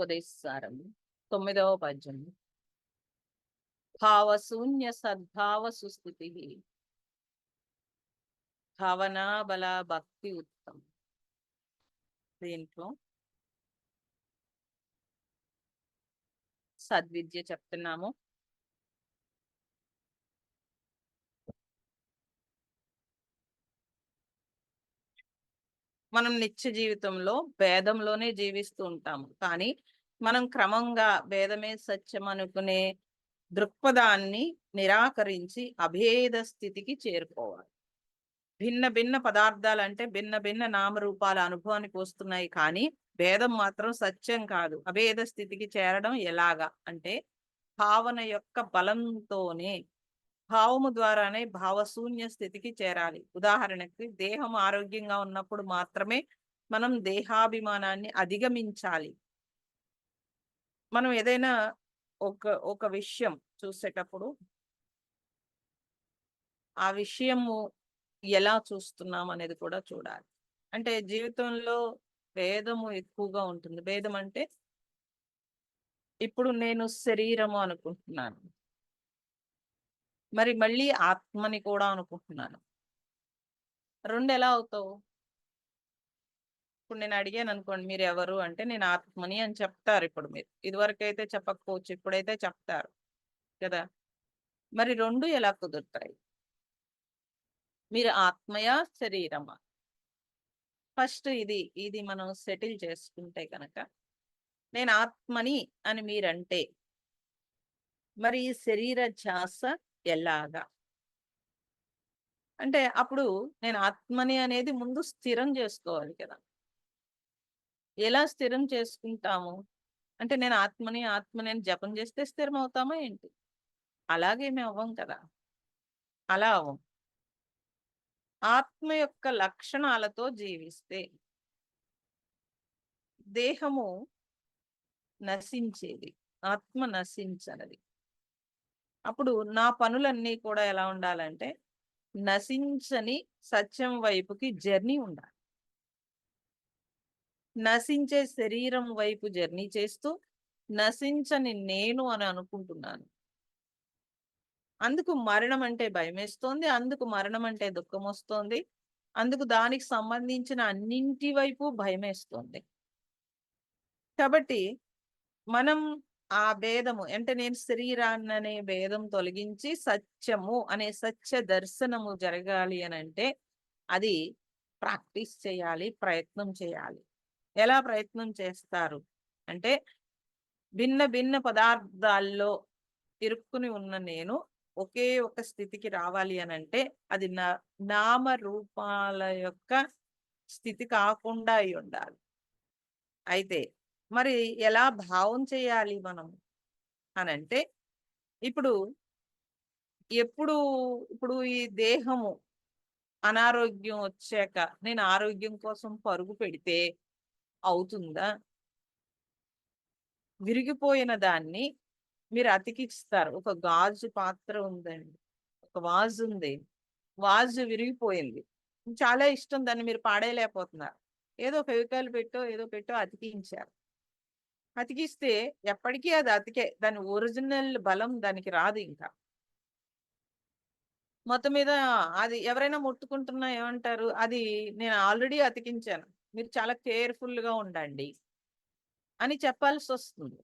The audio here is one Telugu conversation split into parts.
గీతోపదేశసారం 9వ పద్యం. భావశూన్య సద్భావ సుస్థితి భావనా బల భక్తి ఉత్తమం. దీంట్లో సద్విద్య చెప్తున్నాము. మనం నిత్య జీవితంలో భేదంలోనే జీవిస్తూ ఉంటాము, కానీ మనం క్రమంగా భేదమే సత్యం అనుకునే దృక్పథాన్ని నిరాకరించి అభేద స్థితికి చేరుకోవాలి. భిన్న భిన్న పదార్థాలు అంటే భిన్న భిన్న నామరూపాల అనుభవానికి వస్తున్నాయి, కానీ భేదం మాత్రం సత్యం కాదు. అభేద స్థితికి చేరడం ఎలాగా అంటే భావన యొక్క బలంతోనే, భావము ద్వారానే భావశూన్య స్థితికి చేరాలి. ఉదాహరణకి దేహం ఆరోగ్యంగా ఉన్నప్పుడు మాత్రమే మనం దేహాభిమానాన్ని అధిగమించాలి. మనం ఏదైనా ఒక విషయం చూసేటప్పుడు ఆ విషయము ఎలా చూస్తున్నాం అనేది కూడా చూడాలి. అంటే జీవితంలో భేదము ఎక్కువగా ఉంటుంది. భేదం అంటే ఇప్పుడు నేను శరీరము అనుకుంటున్నాను, మరి మళ్ళీ ఆత్మని కూడా అనుకుంటున్నాను. రెండు ఎలా అవుతావు? ఇప్పుడు నేను అడిగాను అనుకోండి, మీరు ఎవరు అంటే నేను ఆత్మని అని చెప్తారు. ఇప్పుడు మీరు ఇదివరకు అయితే చెప్పకపోవచ్చు, ఇప్పుడైతే చెప్తారు కదా. మరి రెండు ఎలా కుదురుతాయి? మీరు ఆత్మయా శరీరమా? ఫస్ట్ ఇది మనం సెటిల్ చేసుకుంటే కనుక, నేను ఆత్మని అని మీరంటే మరి ఈ శరీర ధ్యాస ఎలాగా అంటే అప్పుడు నేను ఆత్మని అనేది ముందు స్థిరం చేసుకోవాలి కదా. ఎలా స్థిరం చేసుకుంటాము అంటే నేను ఆత్మని అని జపం చేస్తే స్థిరం అవుతామా ఏంటి? అలాగేమీ అవ్వం కదా, అలా అవ్వం. ఆత్మ యొక్క లక్షణాలతో జీవిస్తే దేహము నశించేది, ఆత్మ నశించనది. అప్పుడు నా పనులన్నీ కూడా ఎలా ఉండాలంటే నశించని సత్యం వైపుకి జర్నీ ఉండాలి. నశించే శరీరం వైపు జర్నీ చేస్తూ నశించని నేను అని అనుకుంటున్నాను. అందుకు మరణం అంటే భయమేస్తోంది, అందుకు మరణం అంటే దుఃఖం వస్తోంది, అందుకు దానికి సంబంధించిన అన్నింటి వైపు భయమేస్తోంది. కాబట్టి మనం ఆ భేదము అంటే నేను శరీరాన్ని అనే భేదం తొలగించి సత్యము అనే సత్య దర్శనము జరగాలి అని అంటే అది ప్రాక్టీస్ చేయాలి, ప్రయత్నం చేయాలి. ఎలా ప్రయత్నం చేస్తారు అంటే భిన్న భిన్న పదార్థాల్లో ఇరుక్కుని ఉన్న నేను ఒకే ఒక స్థితికి రావాలి అని అంటే అది నామ రూపాల యొక్క స్థితి కాకుండా అయి ఉండాలి. అయితే మరి ఎలా భావం చేయాలి మనం అనంటే ఇప్పుడు ఇప్పుడు ఈ దేహము అనారోగ్యం వచ్చాక నేను ఆరోగ్యం కోసం పరుగు పెడితే అవుతుందా? విరిగిపోయిన దాన్ని మీరు అతికిస్తారు. ఒక గాజు పాత్ర ఉందండి, ఒక వాజు ఉంది, వాజు విరిగిపోయింది, చాలా ఇష్టం, దాన్ని మీరు పాడేయలేకపోతున్నారు. ఏదో ఫెవికాల్ పెట్టో ఏదో పెట్టో అతికించారు. అతికిస్తే ఎప్పటికీ అది అతికే, దాని ఒరిజినల్ బలం దానికి రాదు. ఇంకా మొత్తం మీద అది ఎవరైనా ముట్టుకుంటున్నా ఏమంటారు, అది నేను ఆల్రెడీ అతికించాను, మీరు చాలా కేర్ఫుల్గా ఉండండి అని చెప్పాల్సి వస్తుంది.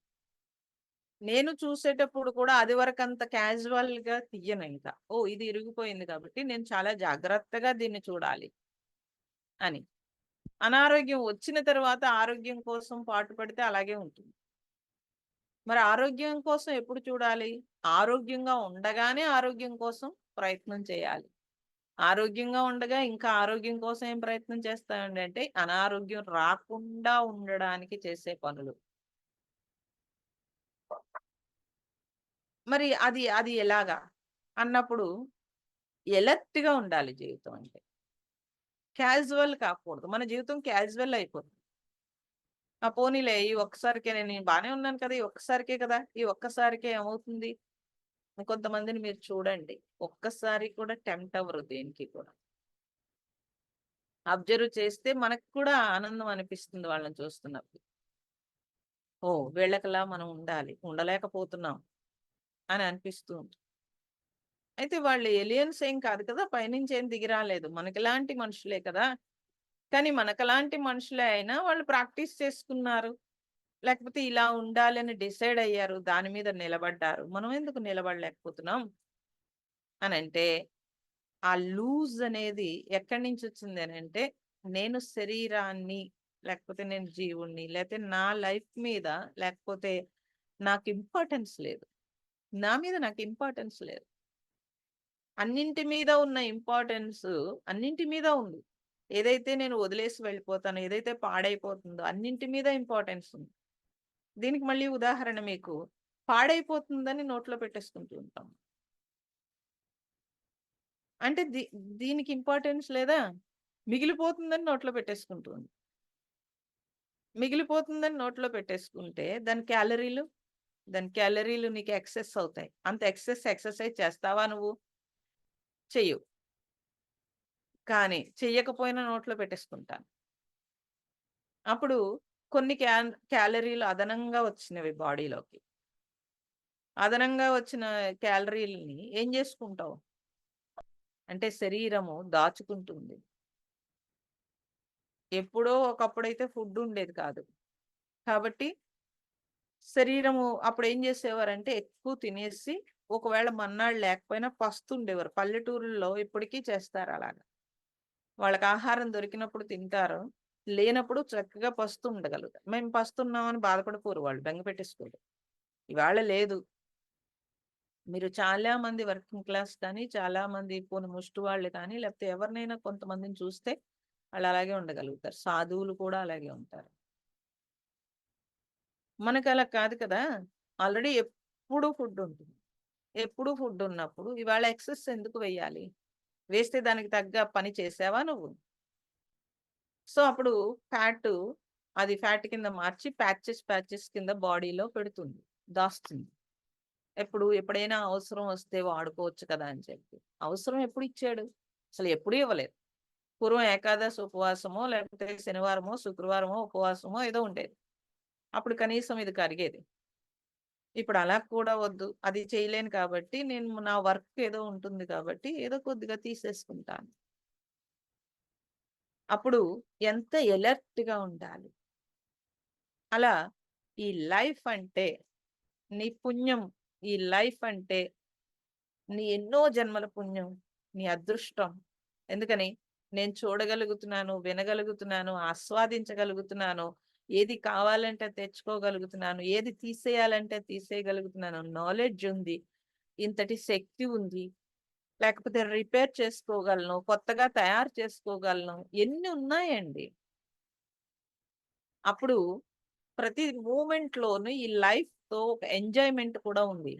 నేను చూసేటప్పుడు కూడా అది వరకు అంత క్యాజువల్ గా తీయను. ఇంకా ఇది ఇరిగిపోయింది కాబట్టి నేను చాలా జాగ్రత్తగా దీన్ని చూడాలి అని. అనారోగ్యం వచ్చిన తర్వాత ఆరోగ్యం కోసం పాటుపడితే అలాగే ఉంటుంది. మరి ఆరోగ్యం కోసం ఎప్పుడు చూడాలి? ఆరోగ్యంగా ఉండగానే ఆరోగ్యం కోసం ప్రయత్నం చేయాలి. ఆరోగ్యంగా ఉండగా ఇంకా ఆరోగ్యం కోసం ఏం ప్రయత్నం చేస్తామండి అంటే అనారోగ్యం రాకుండా ఉండడానికి చేసే పనులు. మరి అది అది ఎలాగా అన్నప్పుడు ఎలర్ట్ గా ఉండాలి జీవితం అంటే. క్యాజువల్ కాకూడదు. మన జీవితం క్యాజువల్ అయిపోతుంది. ఆ పోనీలే ఈ ఒక్కసారికే నేను బానే ఉన్నాను కదా, ఈ ఒక్కసారికే కదా, ఈ ఒక్కసారికే ఏమవుతుంది? కొంతమందిని మీరు చూడండి, ఒక్కసారి కూడా టెంప్ట్ అవ్వరు దేనికి కూడా. అబ్జర్వ్ చేస్తే మనకు కూడా ఆనందం అనిపిస్తుంది వాళ్ళని చూస్తున్నప్పుడు. ఓహ్! వీళ్ళకిలా మనం ఉండాలి. ఉండలేకపోతున్నాం అని అనిపిస్తూ ఉంటుంది. అయితే వాళ్ళు ఏలియన్స్ ఏం కాదు కదా! పైనుంచి ఏం దిగి రాలేదు. మనకిలాంటి మనుషులే కదా! కానీ మనకలాంటి మనుషులే అయినా వాళ్ళు ప్రాక్టీస్ చేసుకున్నారు. లేకపోతే ఇలా ఉండాలని డిసైడ్ అయ్యారు. దాని మీద నిలబడ్డారు. మనం ఎందుకు నిలబడలేకపోతున్నాం అనంటే, ఆ లూజ్ అనేది ఎక్కడి నుంచొచ్చింది అనంటే, నేను శరీరాన్ని, లేకపోతే నేను జీవుడిని, లేతే నా లైఫ్ మీద, లేకపోతే నాకు ఇంపార్టెన్స్ లేదు. నా మీద నాకు ఇంపార్టెన్స్ లేదు. అన్నింటి మీద ఉన్న ఇంపార్టెన్సు అన్నింటి మీద ఉంది. ఏదైతే నేను వదిలేసి వెళ్ళిపోతానో, ఏదైతే పాడైపోతుందో అన్నింటి మీద ఇంపార్టెన్స్ ఉంది. దీనికి మళ్ళీ ఉదాహరణ మీకు పాడైపోతుందని నోట్లో పెట్టేసుకుంటూ ఉంటాం. అంటే దీనికి ఇంపార్టెన్స్ లేదా? మిగిలిపోతుందని నోట్లో పెట్టేసుకుంటుంది. మిగిలిపోతుందని నోట్లో పెట్టేసుకుంటే దాని క్యాలరీలు నీకు ఎక్సెస్ అవుతాయి. అంత ఎక్సర్సైజ్ చేస్తావా నువ్వు? చెయ్యవు. కానీ చెయ్యకపోయినా నోట్లో పెట్టేసుకుంటాను. అప్పుడు కొన్ని క్యాలరీలు అదనంగా వచ్చినవి బాడీలోకి. అదనంగా వచ్చిన క్యాలరీలని ఏం జేసుకుంటావు? అంటే శరీరము దాచుకుంటుంది. ఎప్పుడో ఒకప్పుడైతే ఫుడ్ ఉండేది కాదు. కాబట్టి శరీరము అప్పుడేం జేసేవారంటే ఎక్కువ తినేసి ఒకవేళ మన్నాడు లేకపోయినా పస్తుండేవారు. పల్లెటూరుల్లో ఇప్పటికీ చేస్తారలాగా. వాళ్ళకి ఆహారం దొరికినప్పుడు తింటారు. లేనప్పుడు చక్కగా పస్తుండగలుగుతారు. మేము పస్తున్నామని బాధపడిపోరు వాళ్ళు. బెంగ పెట్టేసుకోరు. ఇవాళ లేదు. మీరు చాలా మంది వర్కింగ్ క్లాస్ కానీ, చాలా మంది పోనీ ముష్టి వాళ్ళు కానీ, లేకపోతే ఎవరినైనా కొంతమందిని చూస్తే వాళ్ళు అలాగే ఉండగలుగుతారు. సాధువులు కూడా అలాగే ఉంటారు. మనకలా కాదు కదా! ఆల్రెడీ ఎప్పుడూ ఫుడ్ ఉంటుంది. ఎప్పుడూ ఫుడ్ ఉన్నప్పుడు ఇవాళ ఎక్సెస్ ఎందుకు వెయ్యాలి? వేస్తే దానికి తగ్గ పని చేసావా నువ్వు? సో, అప్పుడు ఫ్యాటు అది ఫ్యాట్ కింద మార్చి ప్యాచెస్ కింద బాడీలో పెడుతుంది. దాస్తుంది. ఎప్పుడైనా అవసరం వస్తే వాడుకోవచ్చు కదా! అని చెప్పి. అవసరం ఎప్పుడు ఇచ్చాడు? అసలు ఎప్పుడూ ఇవ్వలేదు. పూర్వం ఏకాదశి ఉపవాసమో, లేకపోతే శనివారమో, శుక్రవారమో ఉపవాసమో ఏదో ఉండేది. అప్పుడు కనీసం ఇది కరిగేది. ఇప్పుడు అలా కూడా వద్దు. అది చేయలేను కాబట్టి నేను నా వర్క్ ఏదో ఉంటుంది కాబట్టి ఏదో కొద్దిగా తీసేసుకుంటాను. అప్పుడు ఎంత ఎలర్ట్‌గా ఉండాలి. అలా ఈ లైఫ్ అంటే నీ పుణ్యం, ఈ లైఫ్ అంటే నీ ఎన్నో జన్మల పుణ్యం, నీ అదృష్టం. ఎందుకని? నేను చూడగలుగుతున్నాను, వినగలుగుతున్నాను, ఆస్వాదించగలుగుతున్నాను. ఏది కావాలంటే తెచ్చుకోగలుగుతున్నాను. ఏది తీసేయాలంటే తీసేయగలుగుతున్నాను. నాలెడ్జ్ ఉంది. ఇంతటి శక్తి ఉంది. లేకపోతే రిపేర్ చేసుకోగలను. కొత్తగా తయారు చేసుకోగలను. ఎన్ని ఉన్నాయండి. అప్పుడు ప్రతి మూవ్‌మెంట్‌లోను ఈ లైఫ్‌తో ఒక ఎంజాయ్‌మెంట్ కూడా ఉంది.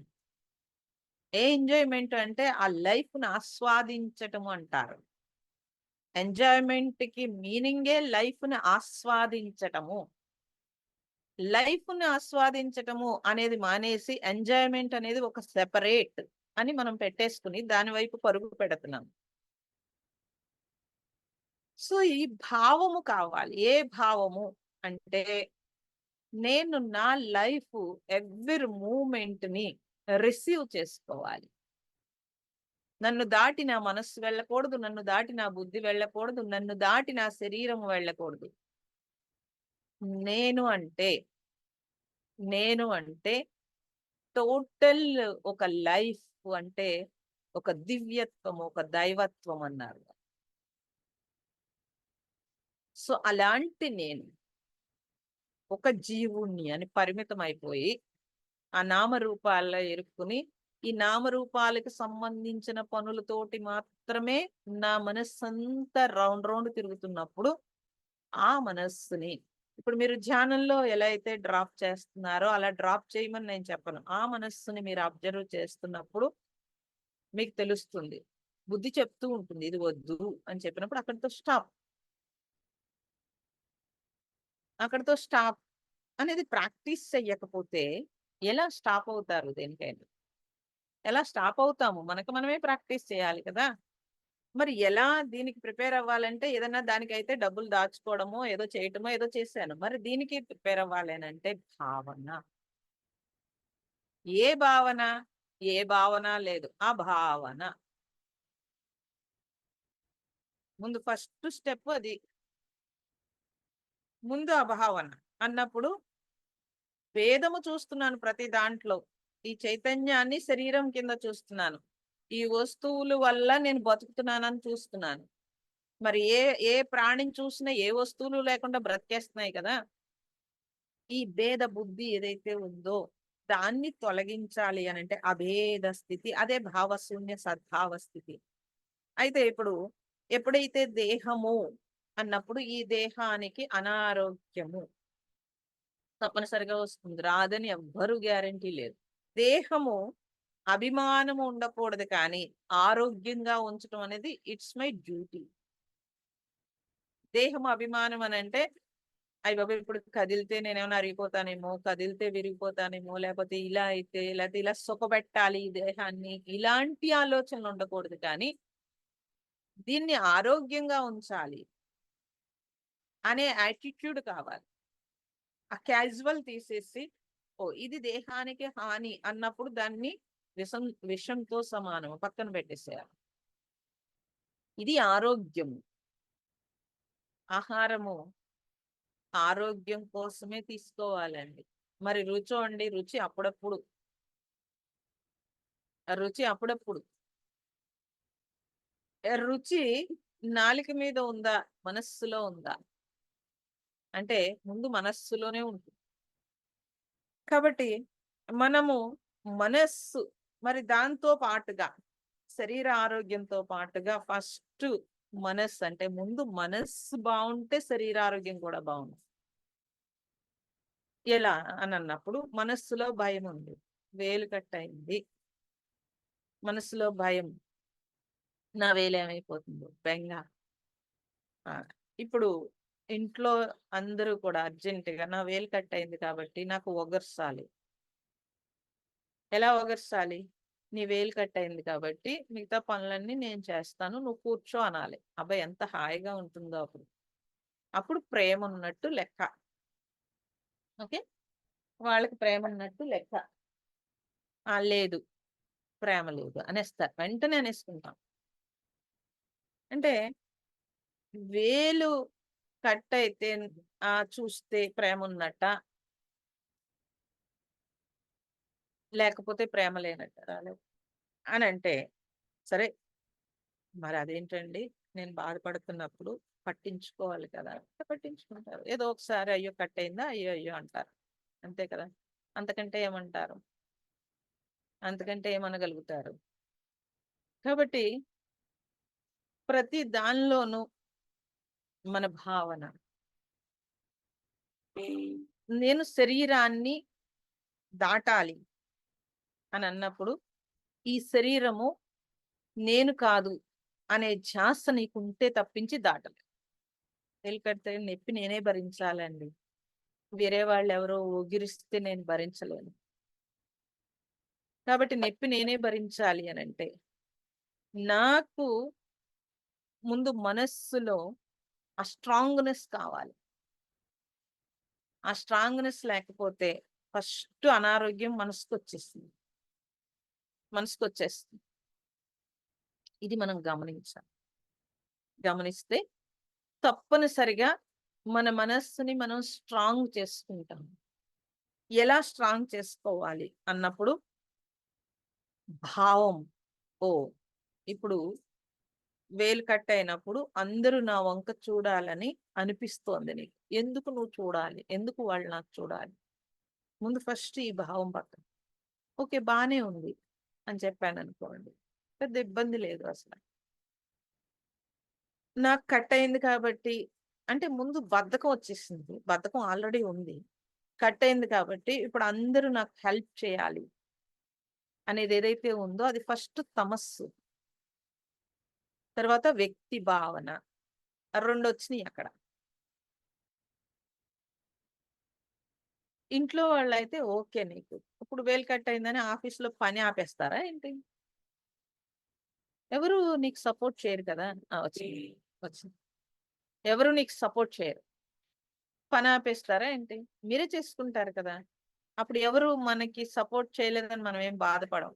ఏ ఎంజాయ్‌మెంట్ అంటే ఆ లైఫ్‌ని ఆస్వాదించటం అంటారు. ఎంజాయ్‌మెంట్‌కి మీనింగే లైఫ్‌ని ఆస్వాదించటము. లైఫ్‌ని ఆస్వాదించటము అనేది మానేసి ఎంజాయ్‌మెంట్ అనేది ఒక సెపరేట్ అని మనం పెట్టేసుకొని దాని వైపు పరుగు పెడుతున్నాం. సో, ఈ భావము కావాలి. ఏ భావము అంటే నేను నా లైఫ్ ఎవ్రి మూవ్‌మెంట్‌ని రిసీవ్ చేసుకోవాలి. నన్ను దాటి నా మనస్సు వెళ్ళకూడదు. నన్ను దాటి నా బుద్ధి వెళ్ళకూడదు. నన్ను దాటి నా శరీరం వెళ్ళకూడదు. నేను అంటే, నేను అంటే టోటల్ ఒక లైఫ్ అంటే ఒక దివ్యత్వం, ఒక దైవత్వం అన్నారు. సో, అలాంటి నేను ఒక జీవుడిని అని పరిమితమైపోయి, ఆ నామరూపాల్లో ఇరుక్కుని, ఈ నామరూపాలకు సంబంధించిన పనులతోటి మాత్రమే నా మనస్సంతా రౌండ్ రౌండ్ తిరుగుతున్నప్పుడు, ఆ మనస్సుని ఇప్పుడు మీరు ధ్యానంలో ఎలా అయితే డ్రాప్ చేస్తున్నారో, అలా డ్రాప్ చేయమని నేను చెప్పను. ఆ మనస్సుని మీరు అబ్జర్వ్ చేస్తున్నప్పుడు మీకు తెలుస్తుంది. బుద్ధి చెప్తూ ఉంటుంది. ఇది వద్దు అని చెప్పినప్పుడు అక్కడితో స్టాప్. అక్కడితో స్టాప్ అనేది ప్రాక్టీస్ చెయ్యకపోతే ఎలా స్టాప్ అవుతారు దేనికైనా? ఎలా స్టాప్ అవుతాము? మనకు మనమే ప్రాక్టీస్ చేయాలి కదా! మరి ఎలా దీనికి ప్రిపేర్ అవ్వాలంటే ఏదన్నా దానికైతే డబ్బులు దాచుకోవడమో, ఏదో చేయటమో ఏదో చేశాను. మరి దీనికి ప్రిపేర్ అవ్వాలి అనంటే భావన. ఏ భావన? ఏ భావన లేదు. ఆ భావన. ముందు ఫస్ట్ స్టెప్ అది. ముందు ఆ భావన అన్నప్పుడు భేదము చూస్తున్నాను ప్రతి దాంట్లో. ఈ చైతన్యాన్ని శరీరం కింద చూస్తున్నాను. ఈ వస్తువుల వల్ల నేను బతుకుతున్నానని చూస్తున్నాను. మరి ఏ ఏ ప్రాణిని చూసినా ఏ వస్తువులు లేకుండా బ్రతికేస్తున్నాయి కదా! ఈ భేద బుద్ధి ఏదైతే ఉందో దాన్ని తొలగించాలి అనంటే అభేద స్థితి. అదే భావశూన్య సద్భావ స్థితి. అయితే ఇప్పుడు ఎప్పుడైతే దేహము అన్నప్పుడు ఈ దేహానికి అనారోగ్యము తప్పనిసరిగా వస్తుంది. రాదని ఎవ్వరు గ్యారంటీ లేదు. దేహము అభిమానము ఉండకూడదు కానీ, ఆరోగ్యంగా ఉంచటం అనేది ఇట్స్ మై డ్యూటీ. దేహము అభిమానం అనంటే, అయ్య బాబోయ్! ఇప్పుడు కదిలితే నేనేమైనా అరిగిపోతానేమో, కదిలితే విరిగిపోతానేమో, లేపోతే ఇలా అయితే, లేతే ఇలా సుఖపెట్టాలి ఈ దేహాన్ని, ఇలాంటి ఆలోచనలు ఉండకూడదు కానీ, దీన్ని ఆరోగ్యంగా ఉంచాలి అనే యాటిట్యూడ్ కావాలి. ఆ క్యాజువల్ తీసేసి, ఓహ్! ఇది దేహానికి హాని అన్నప్పుడు దాన్ని విషం విషంతో సమానం. పక్కన పెట్టేసేయాలి. ఇది ఆరోగ్యము. ఆహారము ఆరోగ్యం కోసమే తీసుకోవాలండి. మరి రుచో అండి, రుచి అప్పుడప్పుడు. రుచి అప్పుడప్పుడు. రుచి నాలుక మీద ఉందా? మనస్సులో ఉందా? అంటే ముందు మనస్సులోనే ఉంటుంది. కాబట్టి మనము మనస్సు మరి దాంతో పాటుగా శరీర ఆరోగ్యంతో పాటుగా ఫస్ట్ మనస్సు అంటే ముందు మనస్సు బావుంటే శరీరారోగ్యం కూడా బావుంటుంది. ఎలా అనన్నప్పుడు మనస్సులో భయముంది. వేలు కట్టయింది. మనస్సులో భయం. నా వేలేమైపోతుందో బెంగ. ఆ! ఇప్పుడు ఇంట్లో అందరూ కూడా అర్జెంట్‌గా నా వేలు కట్టయింది కాబట్టి నాకు ఒగర్సాలి. ఎలా ఒగర్సాలి? నీ వేలు కట్టయింది కాబట్టి మిగతా పనులన్నీ నేను చేస్తాను. నువ్వు కూర్చో అనాలి. అబ్బా! ఎంత హాయిగా ఉంటుందో అప్పుడు. అప్పుడు ప్రేమున్నట్టు లెక్క. ఓకే. వాళ్ళకి ప్రేమున్నట్టు లెక్క. ఆ! లేదు. ప్రేమ లేదు అనేస్తారు. వెంటనే అనేసుకుంటాం. అంటే వేలు కట్టయితే చూస్తే ప్రేమున్నట్టా? లేకపోతే ప్రేమ లేనట్టా? అనంటే సరే మరదేంటండి నేను బాధపడుతున్నప్పుడు పట్టించుకోవాలి కదా! పట్టించుకుంటారు. ఏదో ఒకసారి అయ్యో! కట్టయిందా? అయ్యో! అయ్యో! అంటారు. అంతే కదా! అంతకంటే ఏమంటారు? అంతకంటే ఏమనగలుగుతారు? కాబట్టి ప్రతి దానిలోనూ మన భావన. నేను శరీరాన్ని దాటాలి అనన్నప్పుడు, ఈ శరీరము నేను కాదు అనే ధ్యాస నీకుంటే తప్పించి దాటలేవు. ఎందుకంటే నొప్పి నేనే భరించాలండి. వేరే వాళ్ళెవరో ఊగిరిస్తే నేను భరించలేను. కాబట్టి నొప్పి నేనే భరించాలి అనంటే, నాకు ముందు మనస్సులో ఆ స్ట్రాంగ్‌నెస్ కావాలి. ఆ స్ట్రాంగ్‌నెస్ లేకపోతే ఫస్ట్ అనారోగ్యం మనసుకొచ్చేస్తుంది. మనసుకొచ్చేస్తుంది. ఇది మనం గమనించాలి. గమనిస్తే తప్పనిసరిగా మన మనస్సుని మనం స్ట్రాంగ్ చేసుకుంటాం. ఎలా స్ట్రాంగ్ చేసుకోవాలి అన్నప్పుడు భావం. ఓహ్! ఇప్పుడు వేలు కట్టయినప్పుడు అందరూ నా వంక చూడాలని అనిపిస్తోంది నీకు. ఎందుకు నువ్వు చూడాలి? ఎందుకు వాళ్ళు నాకు చూడాలి? ముందు ఫస్ట్ ఈ భావం పక్కన. ఓకే. బానే ఉంది అని చెప్పాననుకోండి. పెద్ద ఇబ్బంది లేదు అసల. నాకు కట్టయింది కాబట్టి అంటే ముందు బద్ధకం వచ్చేసింది. బద్ధకం ఆల్రెడీ ఉంది. కట్టయింది కాబట్టి ఇప్పుడు అందరూ నాకు హెల్ప్ చేయాలి అనేదేదైతే ఉందో అది ఫస్ట్ తమస్సు. తర్వాత వ్యక్తి భావన. రెండొచ్చినియి అక్కడ. ఇంట్లో వాళ్ళైతే ఓకే నీకు. ఇప్పుడు వేలు కట్టయిందని ఆఫీస్‌లో పని ఆపేస్తారా ఏంటి? ఎవరు నీకు సపోర్ట్ చేయరు కదా! వచ్చింది. వచ్చింది. ఎవరు నీకు సపోర్ట్ చేయరు. పని ఆపేస్తారా ఏంటి? మీరే చేసుకుంటారు కదా! అప్పుడు ఎవరు మనకి సపోర్ట్ చేయలేదని మనం ఏం బాధపడం.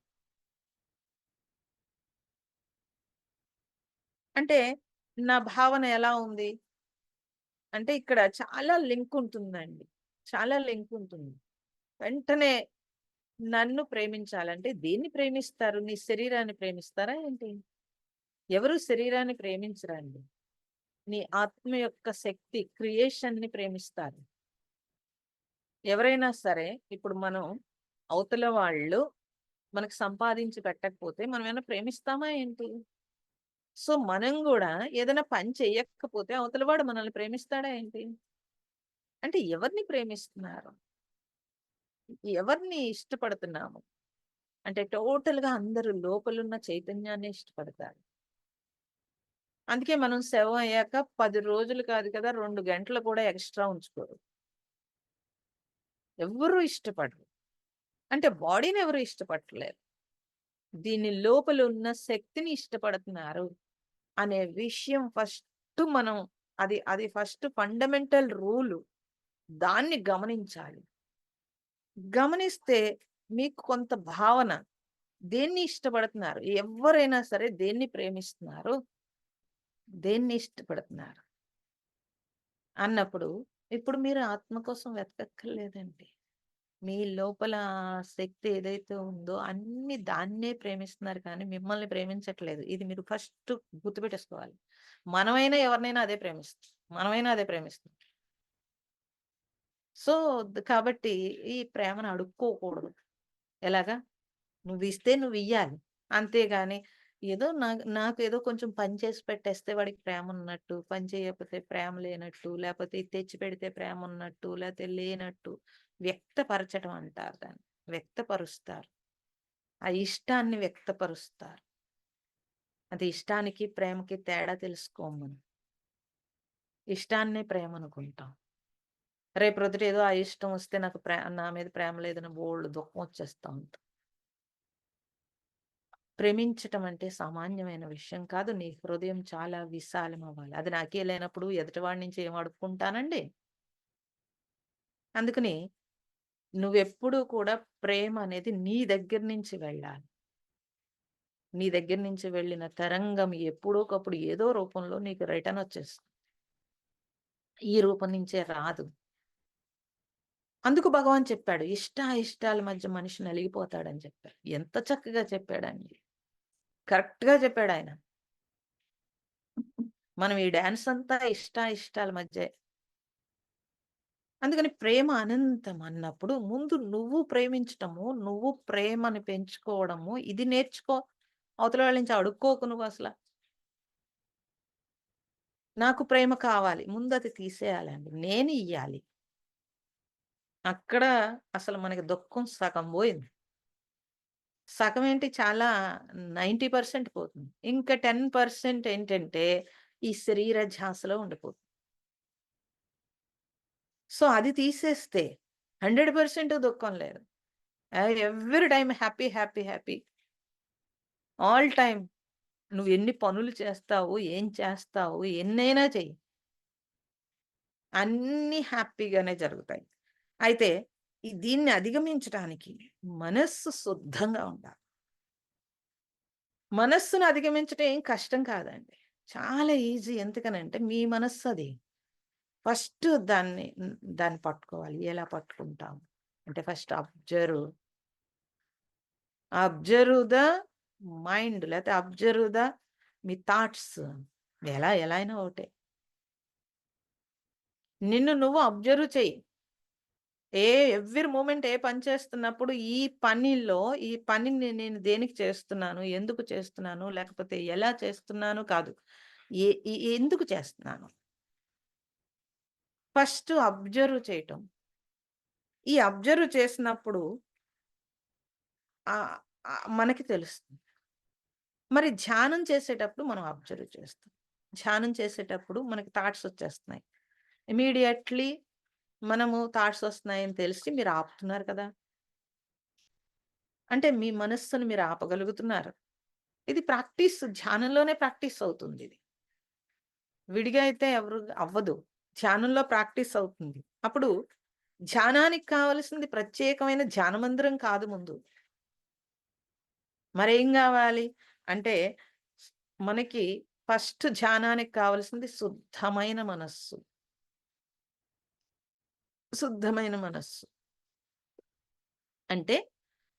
అంటే నా భావన ఎలా ఉంది? అంటే ఇక్కడ చాలా లింక్ ఉంటుందండి. చాలా లింక్ ఉంటుంది. వెంటనే నన్ను ప్రేమించాలంటే దేన్ని ప్రేమిస్తారు? నీ శరీరాన్ని ప్రేమిస్తారా ఏంటి? ఎవరు శరీరాన్ని ప్రేమించరండి. నీ ఆత్మ యొక్క శక్తి క్రియేషన్‌ని ప్రేమిస్తారు. ఎవరైనా సరే ఇప్పుడు మనం అవతల వాళ్ళు మనకు సంపాదించి పెట్టకపోతే మనం ఏమైనా ప్రేమిస్తామా ఏంటి? సో, మనం గూడా ఏదైనా పని చెయ్యకపోతే అవతల వాడు మనల్ని ప్రేమిస్తాడా ఏంటి? అంటే ఎవరిని ప్రేమిస్తున్నారు? ఎవరిని ఇష్టపడుతున్నాము? అంటే టోటల్‌గా అందరూ లోపలున్న చైతన్యాన్నే ఇష్టపడతారు. అందుకే మనం శవం అయ్యాక 10 రోజులు కాదు కదా! 2 గంటలు కూడా ఎక్స్‌ట్రా ఉంచుకోరు. ఎవ్వరు ఇష్టపడరు. అంటే బాడీని ఎవరు ఇష్టపడట్లేదు. దీని లోపల ఉన్న శక్తిని ఇష్టపడుతున్నారు అనే విషయం ఫస్ట్ మనం అది అది ఫస్ట్ ఫండమెంటల్ రూలు. దాన్ని గమనించాలి. గమనిస్తే మీకు కొంత భావన దేన్ని ఇష్టపడుతున్నారు? ఎవ్వరైనా సరే దేన్ని ప్రేమిస్తున్నారు? దేన్ని ఇష్టపడుతున్నారు? అన్నప్పుడు ఇప్పుడు మీరు ఆత్మ కోసం వెతకక్కర్లేదండి. మీ లోపల శక్తి ఏదైతే ఉందో అన్ని దాన్నే ప్రేమిస్తున్నారు కానీ మిమ్మల్ని ప్రేమించట్లేదు. ఇది మీరు ఫస్ట్ గుర్తుపెట్టేసుకోవాలి. మనమైనా ఎవరినైనా అదే ప్రేమిస్తాం. మనమైనా అదే ప్రేమిస్తాం. సో, కాబట్టి ఈ ప్రేమను అడుక్కోకూడదు. ఎలాగా? నువ్విస్తే నువ్వియ్యాలి. అంతేగాని ఏదో నాకేదో కొంచెం పని చేసి పెట్టేస్తే వాడికి ప్రేమున్నట్టు, పని చేయకపోతే ప్రేమ లేనట్టు, లేపోతే ఇది తెచ్చి పెడితే ప్రేమున్నట్టు, లేతే లేనట్టు వ్యక్తపరచడం అంటారు దాన్ని. వ్యక్తపరుస్తారు. ఆ ఇష్టాన్ని వ్యక్తపరుస్తారు. అది ఇష్టానికి, ప్రేమకి తేడా తెలుసుకోము మనం. ఇష్టాన్నే ప్రేమనుకుంటాం. రేపొద్దుట ఏదో ఆ ఇష్టం వస్తే నాకు నా మీద ప్రేమ లేదని బోలెడు దుఃఖం వచ్చేస్తా ఉంటది. ప్రేమించటం అంటే సామాన్యమైన విషయం కాదు. నీ హృదయం చాలా విశాలమవ్వాలి. అది నాకే లేనప్పుడు ఎదుటివాడి నుంచి ఏం అడుక్కుంటానండి? అందుకని నువ్వెప్పుడూ కూడా ప్రేమ అనేది నీ దగ్గర నుంచి వెళ్ళాలి. నీ దగ్గర నుంచి వెళ్ళిన తరంగం ఎప్పుడోకప్పుడు ఏదో రూపంలో నీకు రిటర్న్ వచ్చేస్తుంది. ఈ రూపం నుంచే రాదు. అందుకు భగవాన్ చెప్పాడు. ఇష్టాయిష్టాల మధ్య మనిషి నలిగిపోతాడని చెప్పారు. ఎంత చక్కగా చెప్పాడండి. కరెక్ట్‌గా చెప్పాడాయన. మనం ఈ డాన్స్ అంతా ఇష్టాయిష్టాల మధ్యే. అందుకని ప్రేమ అనంతం అన్నప్పుడు ముందు నువ్వు ప్రేమించటము, నువ్వు ప్రేమని పెంచుకోవడము ఇది నేర్చుకో. అవతల వాళ్ళ నుంచి అడుక్కోకు నువ్వసల. నాకు ప్రేమ కావాలి. ముందది తీసేయాలండి. నేనియ్యాలి. అక్కడ అసలు మనకి దుఃఖం సగం బోయింది. సగం ఏంటి చాలా 90% పోతుంది. ఇంకా 10% ఏంటంటే ఈ శరీర ధ్యాసలో ఉండిపోతుంది. సో, అది తీసేస్తే 100% దుఃఖం లేదు. Every time happy, happy, happy. All time నువ్వెన్ని పనులు చేస్తావు, ఏం చేస్తావు, ఎన్నైనా చెయ్యి. అన్నీ హ్యాపీగానే జరుగుతాయి. అయితే దీన్ని అధిగమించటానికి మనస్సు శుద్ధంగా ఉండాలి. మనస్సును అధిగమించటం ఏం కష్టం కాదండి. చాలా ఈజీ. ఎందుకనంటే మీ మనస్సది. ఫస్ట్ దాన్ని పట్టుకోవాలి. ఎలా పట్టుకుంటాం? అంటే ఫస్ట్ అబ్జర్వ్ ద మైండ్ లేతే అబ్జర్వ్ ద మీ థాట్స్. ఎలా అయినా ఒకటే. నిన్ను నువ్వు అబ్జర్వ్ చెయ్యి. ఎవ్రి మూమెంట్ ఏ పని చేస్తున్నప్పుడు ఈ పనిని నేను దేనికి చేస్తున్నాను? ఎందుకు చేస్తున్నాను? లేకపోతే ఎలా చేస్తున్నాను కాదు. ఎందుకు చేస్తున్నాను? ఫస్ట్ అబ్జర్వ్ చేయటం. ఈ అబ్జర్వ్ చేసినప్పుడు ఆహ్, మనకి తెలుస్తుంది. మరి ధ్యానం చేసేటప్పుడు మనం అబ్జర్వ్ చేస్తాం. ధ్యానం చేసేటప్పుడు మనకి థాట్స్ వచ్చేస్తున్నాయి. ఇమ్మీడియేట్‌లీ మనము థాట్స్ వస్తున్నాయని తెలిసి మీరు ఆపుతున్నారు కదా! అంటే మీ మనస్సును మీరు ఆపగలుగుతున్నారు. ఇది ప్రాక్టీస్ ధ్యానంలోనే ప్రాక్టీస్ అవుతుందిది. విడిగా అయితే ఎవరు అవ్వదు. ధ్యానంలో ప్రాక్టీస్ అవుతుంది. అప్పుడు ధ్యానానికి కావాల్సింది ప్రత్యేకమైన ధ్యాన మందిరం కాదు ముందు. మరేం గావాలి? అంటే మనకి ఫస్ట్ ధ్యానానికి కావాల్సింది శుద్ధమైన మనస్సు. శుద్ధమైన మనస్సు. అంటే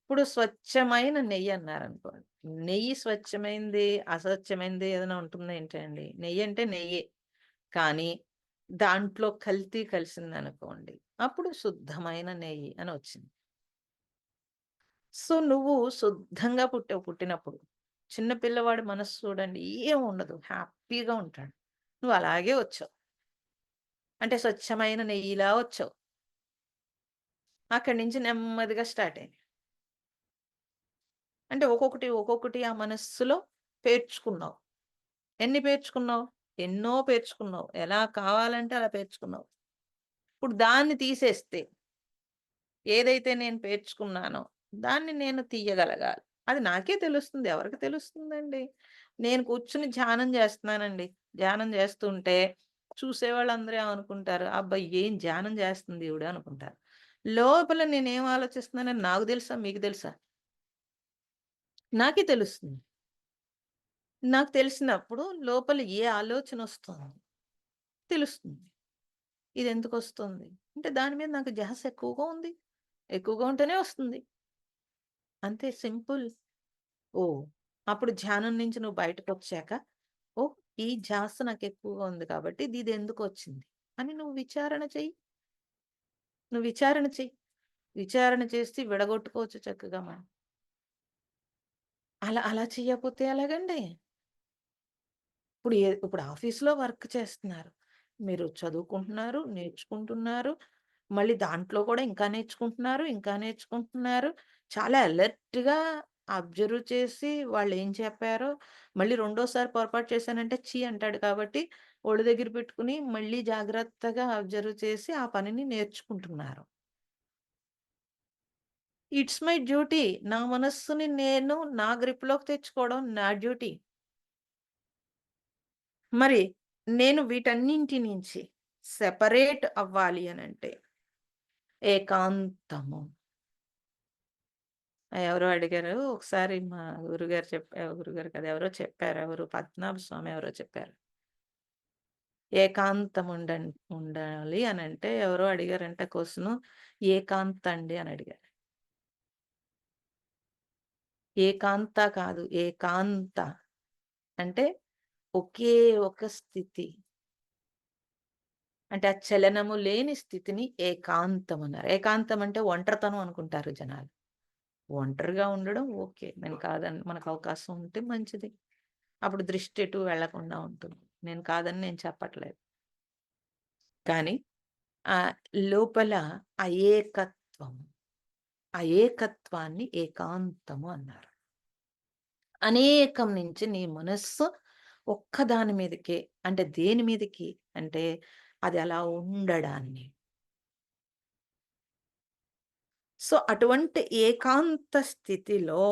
ఇప్పుడు స్వచ్ఛమైన నెయ్యన్నారనుకోండి. నెయ్యి స్వచ్ఛమైంది, అస్వచ్ఛమైంది ఏదైనా ఉంటుందా ఏంటండి? నెయ్యంటే నెయ్యే. కానీ దాంట్లో కల్తీ కలిసిందనుకోండి, అప్పుడు శుద్ధమైన నెయ్యి అనొచ్చింది. సో, నువ్వు శుద్ధంగా పుట్టావు పుట్టినప్పుడు. చిన్న పిల్లవాడి మనస్సు చూడండి ఏం ఉండదు. హ్యాపీగా ఉంటాడు. నువ్వు అలాగే వచ్చావు. అంటే స్వచ్ఛమైన నెయ్యిలా వచ్చావు. అక్కడి నుంచి నెమ్మదిగా స్టార్ట్ అయింది. అంటే ఒక్కొక్కటి, ఒక్కొక్కటి ఆ మనస్సులో పేర్చుకున్నావు. ఎన్ని పేర్చుకున్నావు? ఎన్నో పేర్చుకున్నావు. ఎలా కావాలంటే అలా పేర్చుకున్నావు. ఇప్పుడు దాన్ని తీసేస్తే ఏదైతే నేను పేర్చుకున్నానో దాన్ని నేను తీయగలగాలి. అది నాకే తెలుస్తుంది. ఎవరికి తెలుస్తుందండి? నేను కూర్చొని ధ్యానం చేస్తున్నానండి. ధ్యానం చేస్తుంటే చూసేవాళ్ళందరూ ఏమనుకుంటారు? అబ్బా! ఏం ధ్యానం చేస్తుంది ఈవిడ అనుకుంటారు. లోపల నేనేం ఆలోచిస్తున్నానని నాకు తెలుసా? మీకు తెలుసా? నాకే తెలుస్తుంది. నాకు తెలిసినప్పుడు లోపల ఏ ఆలోచనొస్తుంది తెలుస్తుంది. ఇదెందుకొస్తుంది? అంటే దాని మీద నాకు ధ్యాస ఎక్కువగా ఉంది. ఎక్కువగా ఉంటేనే వస్తుంది. అంతే సింపుల్. ఓహ్! అప్పుడు ధ్యానం నుంచి నువ్వు బయటకొచ్చాక, ఓహ్! ఈ ధ్యాస నాకెక్కువగా ఉంది కాబట్టి ఇదెందుకొచ్చింది అని నువ్వు విచారణ చెయ్యి. నువ్వు విచారణ చెయ్యి. విచారణ చేసి విడగొట్టుకోవచ్చు చక్కగా మనం. అలా అలా చెయ్యకపోతే ఎలాగండి? ఇప్పుడు ఆఫీస్‌లో వర్క్ చేస్తున్నారు. మీరు చదువుకుంటున్నారు, నేర్చుకుంటున్నారు. మళ్ళీ దాంట్లో కూడా ఇంకా నేర్చుకుంటున్నారు, ఇంకా నేర్చుకుంటున్నారు. చాలా అలర్ట్‌గా అబ్జర్వ్ చేసి వాళ్ళేం చెప్పారో, మళ్ళీ రెండోసారి పొరపాటు చేశానంటే ఛీ అంటాడు కాబట్టి, ఒళ్ళు దగ్గర పెట్టుకొని మళ్ళీ జాగ్రత్తగా అబ్జర్వ్ చేసి ఆ పనిని నేర్చుకుంటున్నారు. It's my duty. నా మనస్సుని నేను నా గ్రిప్‌లోకి తెచ్చుకోవడం నా డ్యూటీ. మరి నేను వీటన్నింటి నుంచి సెపరేట్ అవ్వాలి అనంటే ఏకాంతము. ఎవరో అడిగారు ఒకసారి మా గురుగారు గురుగారు కాదు ఎవరో చెప్పారు. ఎవరు పద్మనాభ స్వామి ఎవరో చెప్పారు. ఏకాంతం ఉండాలి అనంటే ఎవరో అడిగారంట క్వెషను. ఏకాంత అండి అని అడిగారు. ఏకాంత కాదు ఏకాంత. అంటే ఒకే ఒక స్థితి. అంటే ఆ చలనము లేని స్థితిని ఏకాంతం అన్నారు. ఏకాంతం అంటే ఒంటరితనం అనుకుంటారు జనాలు. ఒంటరిగా ఉండడం ఓకే. నేను కాదని మనకు అవకాశం ఉంటే మంచిది. అప్పుడు దృష్టి ఎటు వెళ్ళకుండా ఉంటుంది. నేను చెప్పట్లేదు. కానీ ఆహ్, లోపల ఆ ఏకత్వం, ఆ ఏకత్వాన్ని ఏకాంతము అన్నారు. అనేకం నుంచి నీ మనస్సు ఒక్కదాని మీదకే అంటే దేని మీదకి అంటే అది అలా ఉండడాన్ని. సో, అటువంటి ఏకాంత స్థితిలో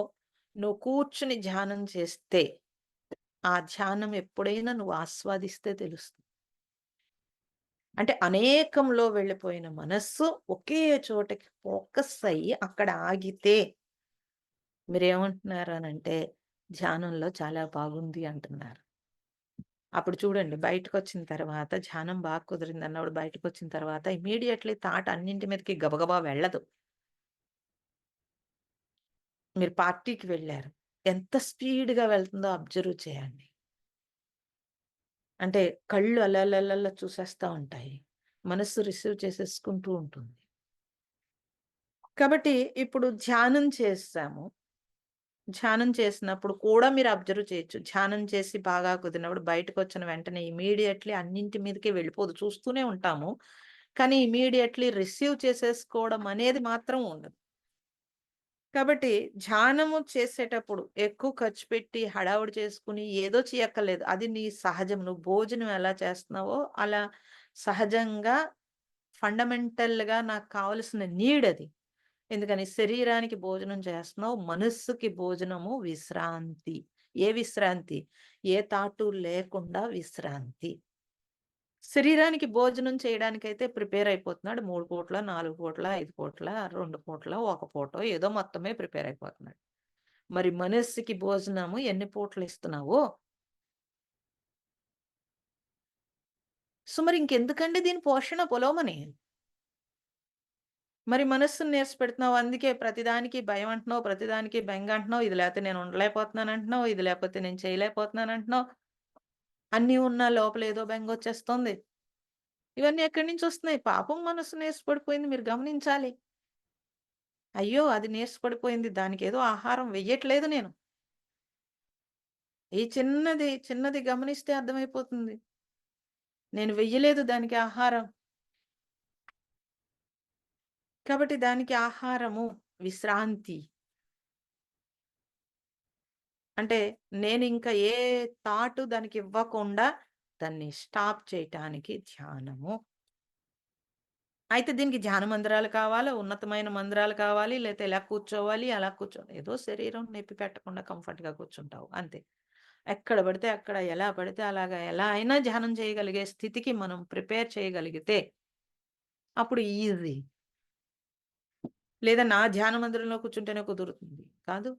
నువ్వు కూర్చొని ధ్యానం చేస్తే, ఆ ధ్యానం ఎప్పుడైనా నువ్వు ఆస్వాదిస్తే తెలుస్తుంది. అంటే అనేకంలో వెళ్ళిపోయిన మనస్సు ఒకే చోటకి ఫోకస్ అయ్యి అక్కడ ఆగితే మీరేమంటున్నారు అనంటే, ధ్యానంలో చాలా బాగుంది అంటున్నారు. అప్పుడు చూడండి బయటకొచ్చిన తర్వాత ధ్యానం బాగా కుదిరిందన్నప్పుడు బయటకొచ్చిన తర్వాత ఇమ్మీడియేట్‌లీ థాట్ అన్నింటి మీదకి గబగబా వెళ్ళదు. మీరు పార్టీకి వెళ్లారు. ఎంత స్పీడ్‌గా వెళ్తుందో అబ్జర్వ్ చేయండి. అంటే కళ్ళు అలలలల చూసేస్తా ఉంటాయి. మనస్సు రిసీవ్ చేసేసుకుంటూ ఉంటుంది. కాబట్టి ఇప్పుడు ధ్యానం చేసాము. ధ్యానం చేసినప్పుడు కూడా మీరు అబ్జర్వ్ చేయొచ్చు. ధ్యానం చేసి బాగా కుదిరినప్పుడు బయటకొచ్చిన వెంటనే ఇమ్మీడియేట్‌లీ అన్నింటి మీదకి వెళ్ళిపోదు. చూస్తూనే ఉంటాము. కానీ ఇమ్మీడియేట్‌లీ రిసీవ్ చేసేసుకోవడం అనేది మాత్రం ఉండదు. కాబట్టి ధ్యానము చేసేటప్పుడు ఎక్కువ ఖర్చు పెట్టి హడావుడి చేసుకొని ఏదో చేయక్కర్లేదు. అది నీ సహజం. నువ్వు భోజనం ఎలా చేస్తున్నావో అలా సహజంగా ఫండమెంటల్‌గా నాకు కావాల్సిన నీడ్ అది. ఎందుకని శరీరానికి భోజనం చేస్తున్నావు. మనస్సుకి భోజనము విశ్రాంతి. ఏ విశ్రాంతి? ఏ తాటు లేకుండా విశ్రాంతి. శరీరానికి భోజనం చేయడానికైతే ప్రిపేర్ అయిపోతున్నాడు. 3 పూట్ల, 4 పూట్ల, 5 పూట్ల, 2 పూట్ల, ఒక పూటో ఏదో మొత్తమే ప్రిపేర్ అయిపోతున్నాడు. మరి మనస్సుకి భోజనము ఎన్ని పూటలు ఇస్తున్నావు? సో, మరి ఇంకెందుకండి దీని పోషణ పొలోమని? మరి మనస్సుని నీరసపెడుతున్నావు. అందుకే ప్రతిదానికి భయం అంటున్నావు, ప్రతిదానికి బెంగ అంటున్నావు. ఇది లేతే నేను ఉండలేకపోతున్నానంటున్నావు. ఇది లేకపోతే నేను చేయలేకపోతున్నానంటున్నావు. అన్నీ ఉన్నా లోపల ఏదో బెంగొచ్చేస్తుంది. ఇవన్నీ ఎక్కడి నుంచొస్తున్నాయి? పాపం మనస్సు నీరసపడిపోయింది మీరు గమనించాలి. అయ్యో! అది నీరసపడిపోయింది. దానికేదో ఆహారం వెయ్యట్లేదు నేను. ఈ చిన్నది గమనిస్తే అర్థమైపోతుంది. నేను వెయ్యలేదు దానికి ఆహారం. కాబట్టి దానికి ఆహారము, విశ్రాంతి. అంటే నేనింక ఏ థాట్ దానికివ్వకుండా దాన్ని స్టాప్ చేయటానికి ధ్యానము. అయితే దీనికి ధ్యాన మందిరాలు కావాలా, ఉన్నతమైన మందిరాలు కావాలి, లేతే ఇలా కూర్చోవాలి, అలా కూర్చోవాలి. ఏదో శరీరం నొప్పి పెట్టకుండా కంఫర్ట్‌గా కూర్చుంటావు అంతే. ఎక్కడ పడితే అక్కడ, ఎలా పడితే అలాగా ఎలా అయినా ధ్యానం చేయగలిగే స్థితికి మనం ప్రిపేర్ చేయగలిగితే అప్పుడు ఈజీ. లేదా నా ధ్యాన మందిరంలో కూర్చుంటేనే కుదురుతుంది. కాదు.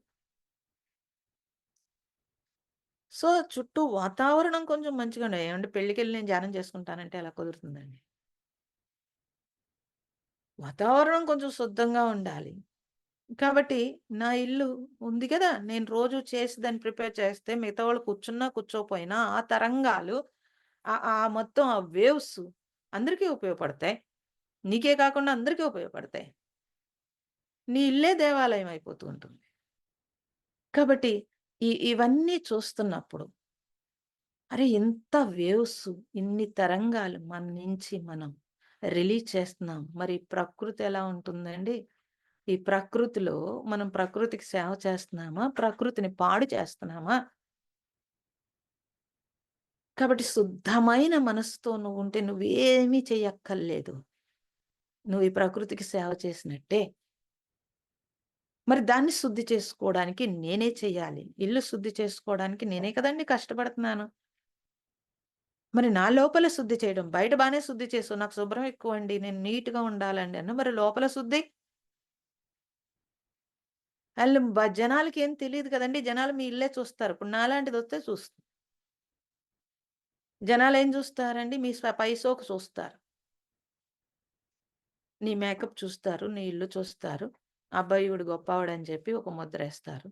సో, చుట్టూ వాతావరణం కొంచెం మంచిగా ఉండాలి. ఏమంటే పెళ్ళికెళ్ళి నేను ధ్యానం చేసుకుంటానంటే ఎలా కుదురుతుందండి? వాతావరణం కొంచెం శుద్ధంగా ఉండాలి. కాబట్టి నా ఇల్లు ఉంది గదా! నేను రోజు చేసి దాన్ని ప్రిపేర్ చేస్తే మిగతా వాళ్ళు కూర్చున్నా, కూర్చోపోయినా ఆ తరంగాలు ఆ మొత్తం ఆ వేవ్స్ అందరికీ ఉపయోగపడతాయి. నీకే కాకుండా అందరికీ ఉపయోగపడతాయి. నీ ఇల్లే దేవాలయం అయిపోతూ ఉంటుంది. కాబట్టి ఇవన్నీ చూస్తున్నప్పుడు అరే! ఇంత వేవ్స్, ఇన్ని తరంగాలు మన నుంచి మనం రిలీజ్ చేస్తున్నాం. మరి ప్రకృతి ఎలా ఉంటుందండి? ఈ ప్రకృతిలో మనం ప్రకృతికి సేవ చేస్తున్నామా? ప్రకృతిని పాడు చేస్తున్నామా? కాబట్టి శుద్ధమైన మనసుతో నువ్వుంటే నువ్వేమీ చెయ్యక్కర్లేదు. నువ్వు ఈ ప్రకృతికి సేవ చేసినట్టే. మరి దాన్ని శుద్ధి చేసుకోవడానికి నేనే చెయ్యాలి. ఇల్లు శుద్ధి చేసుకోవడానికి నేనే కదండీ కష్టపడుతున్నాను. మరి నా లోపల శుద్ధి చేయడం. బయట బానే శుద్ధి చేసావు. నాకు శుభ్రం ఎక్కువండి. నేను నీట్‌గా ఉండాలండి అన్నా. మరి లోపల శుద్ధి? ఆళ్ళు జనాలకేం తెలీదు కదండీ. జనాలు మీ ఇల్లే చూస్తారు. ఇప్పుడు నాలాంటిదొస్తే జనాలేం చూస్తారండి? మీ పై సోకు చూస్తారు. నీ మేకప్ చూస్తారు. నీ ఇల్లు చూస్తారు. అబ్బాయి ఈవిడ గొప్పవాడని చెప్పి ఒక ముద్రేస్తారు.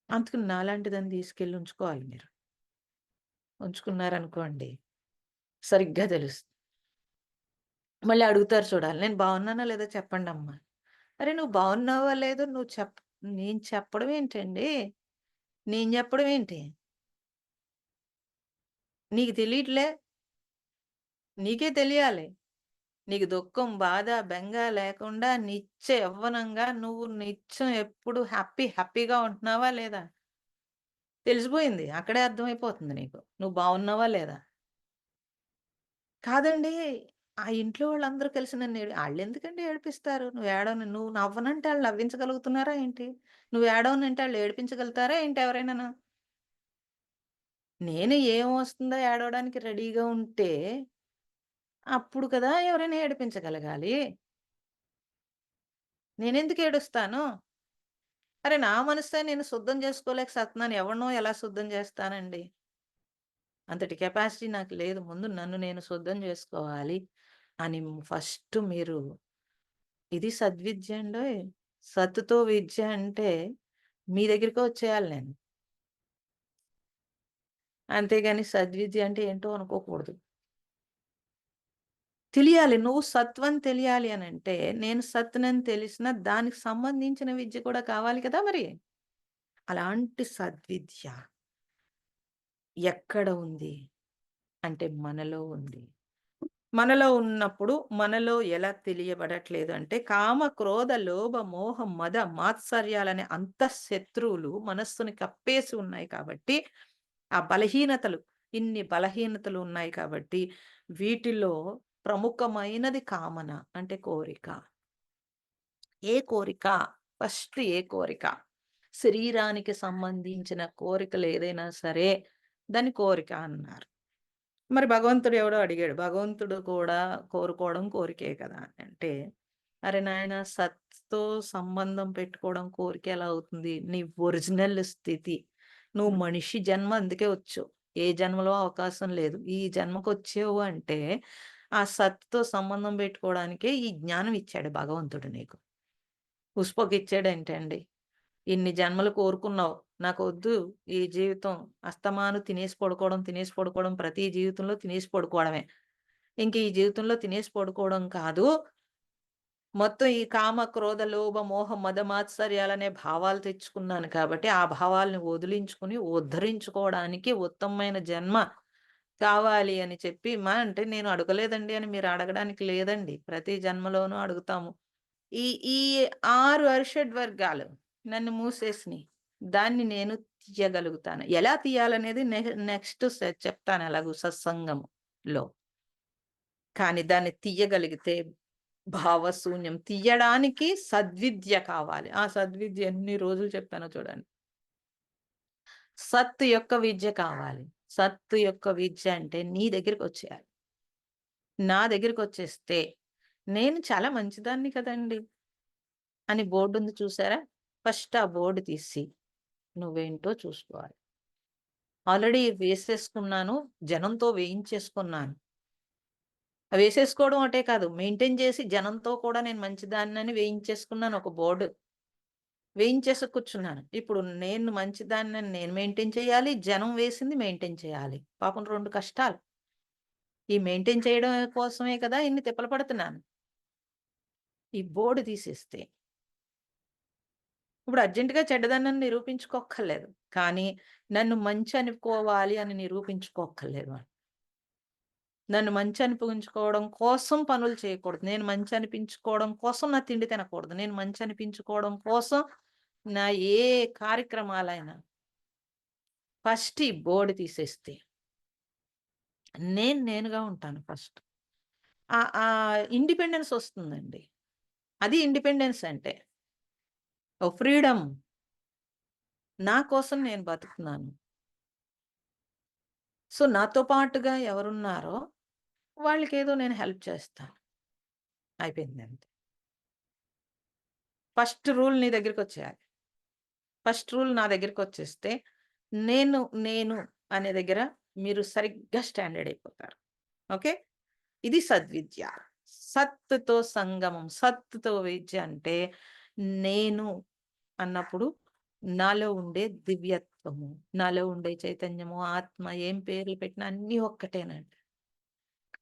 అందుకని నాలాంటిదాన్ని తీసుకెళ్ళి ఉంచుకోవాలి మీరు. ఉంచుకున్నారనుకోండి సరిగ్గా తెలుస్తుంది. మళ్ళీ అడుగుతారు చూడాలి. నేను బాగున్నానా లేదా చెప్పండమ్మా. అరె! నువ్వు బాగున్నావో లేదో నేను చెప్పడం ఏంటండి? నేను చెప్పడం ఏంటి? నీకు తెలీట్లే? నీకే తెలియాలి. నీకు దుఃఖం, బాధ, బెంగ లేకుండా యవ్వనంగా నువ్వు నిత్యం ఎప్పుడు హ్యాపీగా ఉంటున్నావా లేదా? తెలిసిపోయింది. అక్కడే అర్థమైపోతుంది నీకు. నువ్వు బాగున్నావా లేదా? కాదండి. ఆ ఇంట్లో వాళ్ళందరూ కలిసి ఆళ్ళెందుకండి ఏడిపిస్తారు? నువ్వు నవ్వనంటే ఆళ్ళు నవ్వించగలుగుతున్నారా ఏంటి? నువ్వు ఏడవనంటే ఆళ్ళు ఏడిపించగలుగుతారా ఏంటి ఎవరైనాను? నేను ఏమొస్తుందో ఏడవడానికి రెడీగా ఉంటే, అప్పుడు కదా ఎవరైనా ఏడిపించగలగాలి. నేనెందుకు ఏడుస్తాను? అరె! నా మనసే నేను శుద్ధం చేసుకోలేక సత్తున్నాను. ఎవడినో ఎలా శుద్ధం చేస్తానండి? అంతటి కెపాసిటీ నాకు లేదు. ముందు నన్ను నేను శుద్ధం జేసుకోవాలి అని ఫస్ట్ మీరు ఇది సద్విద్య అండోయ్! సత్తుతో విద్య అంటే మీ దగ్గరికే వచ్చేయాలి నేను. అంతేగాని సద్విద్య అంటే ఏంటో అనుకోకూడదు. తెలియాలి. నువ్వు సత్వని తెలియాలి అనంటే, నేను సత్తునని తెలిసిన దానికి సంబంధించిన విద్య కూడా కావాలి కదా మరి. అలాంటి సద్విద్య ఎక్కడ ఉంది? అంటే మనలో ఉంది. మనలో ఉన్నప్పుడు మనలో ఎలా తెలియబడట్లేదు అంటే కామ, క్రోధ, లోభ, మోహ, మద, మాత్సర్యాలనే అంతఃశత్రువులు మనస్సుని కప్పేసి ఉన్నాయి కాబట్టి, ఆ బలహీనతలు ఇన్ని బలహీనతలు ఉన్నాయి కాబట్టి, వీటిలో ప్రముఖమైనది కామన అంటే కోరిక. ఏ కోరిక? ఫస్ట్ ఏ కోరిక? శరీరానికి సంబంధించిన కోరికలు ఏదైనా సరే దాన్ని కోరిక అన్నారు. మరి భగవంతుడు ఎవడో అడిగాడు. భగవంతుడు కూడా కోరుకోవడం కోరికే కదా! అంటే, అరె నాయనా సత్‌తో సంబంధం పెట్టుకోవడం కోరిక ఎలా అవుతుంది? నీ ఒరిజినల్ స్థితి. నువ్వు మనిషి జన్మ అందుకే వచ్చావు. ఏ జన్మలో అవకాశం లేదు. ఈ జన్మకొచ్చావు అంటే, ఆ సత్‌తో సంబంధం పెట్టుకోవడానికే ఈ జ్ఞానం ఇచ్చాడు భగవంతుడు నీకు. పుష్పకిచ్చాడేంటండి? ఇన్ని జన్మలు కోరుకున్నావు. నాకొద్దు ఈ జీవితం. అస్తమాను తినేసి పడుకోవడం, తినేసి పడుకోవడం, ప్రతి జీవితంలో తినేసి పడుకోవడమే. ఇంక ఈ జీవితంలో తినేసి పడుకోవడం కాదు. మొత్తం ఈ కామ, క్రోధ, లోభ, మోహ, మద, మాత్సర్యాలనే భావాలు తెచ్చుకున్నాను కాబట్టి, ఆ భావాల్ని వదిలించుకొని, ఉద్ధరించుకోవడానికి ఉత్తమమైన జన్మ కావాలి అని చెప్పి అంటే నేను అడగలేదండి అని మీరు అడగడానికి లేదండి. ప్రతి జన్మలోనూ అడుగుతాము. ఈ ఈ 6 అరిషడ్ వర్గాలు నన్ను మూసేసినియి. దాన్ని నేను తీయగలుగుతాను. ఎలా తీయాలనేది నెక్స్ట్ చెప్తాను ఎలాగో సత్సంగంలో. కానీ దాన్ని తీయగలిగితే భావశూన్యం తీయడానికి సద్విద్య కావాలి. ఆ సద్విద్య ఎన్ని రోజులు చెప్పానో చూడండి. సత్ యొక్క విద్య కావాలి. సత్తు యొక్క విద్య అంటే నీ దగ్గరికొచ్చేయాలి. నా దగ్గరికొచ్చేస్తే నేను చాలా మంచిదాన్ని కదండీ! అని బోర్డుంది చూసారా? ఫస్ట్ ఆ బోర్డ్ తీసి నువ్వేంటో చూసుకోవాలి. ఆల్రెడీ వేసేసుకున్నాను. జనంతో వేయించేసుకున్నాను. వేసేసుకోవడం ఒకటే కాదు. మెయింటైన్ చేసి జనంతో కూడా నేను మంచిదాన్నని వేయించేసుకున్నాను ఒక బోర్డ్. వేయించేసి కూర్చున్నాను. ఇప్పుడు నేను మంచిదాన్నని నేను మెయింటైన్ చేయాలి. జనం వేసింది మెయింటైన్ చేయాలి. పాపం 2 కష్టాలు. ఈ మెయింటైన్ చేయడం కోసమే కదా ఇన్ని తిప్పలు పడుతున్నాను. ఈ బోర్డ్ తీసేస్తే ఇప్పుడు అర్జెంట్‌గా చెడ్డదాన్నని నిరూపించుకోక్కర్లేదు. కానీ నన్ను మంచి అనుకోవాలి అని నిరూపించుకోక్కర్లేదు. నన్ను మంచి అనిపించుకోవడం కోసం పనులు చేయకూడదు. నేను మంచి అనిపించుకోవడం కోసం నా తిండి తినకూడదు. నేను మంచి అనిపించుకోవడం కోసం నా ఏ కార్యక్రమాలైనా ఫస్ట్ ఈ బోర్డ్ తీసేస్తే నేనుగా ఉంటాను ఫస్ట్. ఇండిపెండెన్స్ వస్తుందండి. అది ఇండిపెండెన్స్ అంటే. ఓహ్! ఫ్రీడమ్. నా కోసం నేను బతుకుతున్నాను. సో, నాతో పాటుగా ఎవరున్నారో వాళ్ళకేదో నేను హెల్ప్ చేస్తాను. అయిపోయిందంతే. ఫస్ట్ రూల్ నీ దగ్గరికొచ్చేయాలి. ఫస్ట్ రూల్ నా దగ్గరికొచ్చేస్తే, నేను, నేను అనే దగ్గర మీరు సరిగ్గా స్టాండర్డ్ అయిపోతారు. ఓకే. ఇది సద్విద్య. సత్తుతో సంగమం. సత్తుతో విద్య అంటే నేను అన్నప్పుడు నాలో ఉండే దివ్యత్వము, నాలో ఉండే చైతన్యము, ఆత్మ ఏం పేర్లు పెట్టినా అన్నీ ఒక్కటేనండి.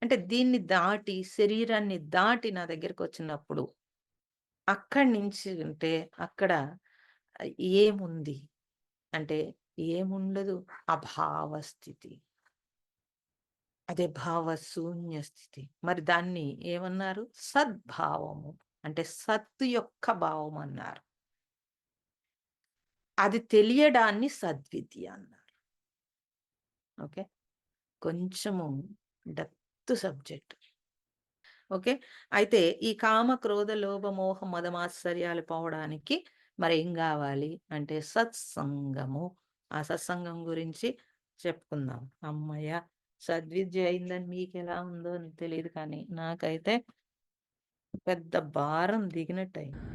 అంటే దీన్ని దాటి శరీరాన్ని దాటి నా దగ్గరకొచ్చినప్పుడు అక్కడి నుంచి అంటే అక్కడ ఏముంది? అంటే ఏముండదు. అభావ స్థితి. అదే భావశూన్య స్థితి. మరి దాన్ని ఏమన్నారు? సద్భావము. అంటే సత్తు యొక్క భావం అన్నారు. అది తెలియడాన్ని సద్విద్య అన్నారు. ఓకే. కొంచెము డెప్త్ సబ్జెక్ట్. ఓకే. అయితే ఈ కామ, క్రోధ, లోభ, మోహ, మదమాత్సర్యాలు పోవడానికి మరేం గావాలి అంటే సత్సంగము. ఆ సత్సంగం గురించి చెప్పుకుందాం. హమ్మయ్య! సద్విద్య అయిందని మీకెలా ఉందో తెలీదు కానీ నాకైతే పెద్ద భారం దిగినట్టయింది.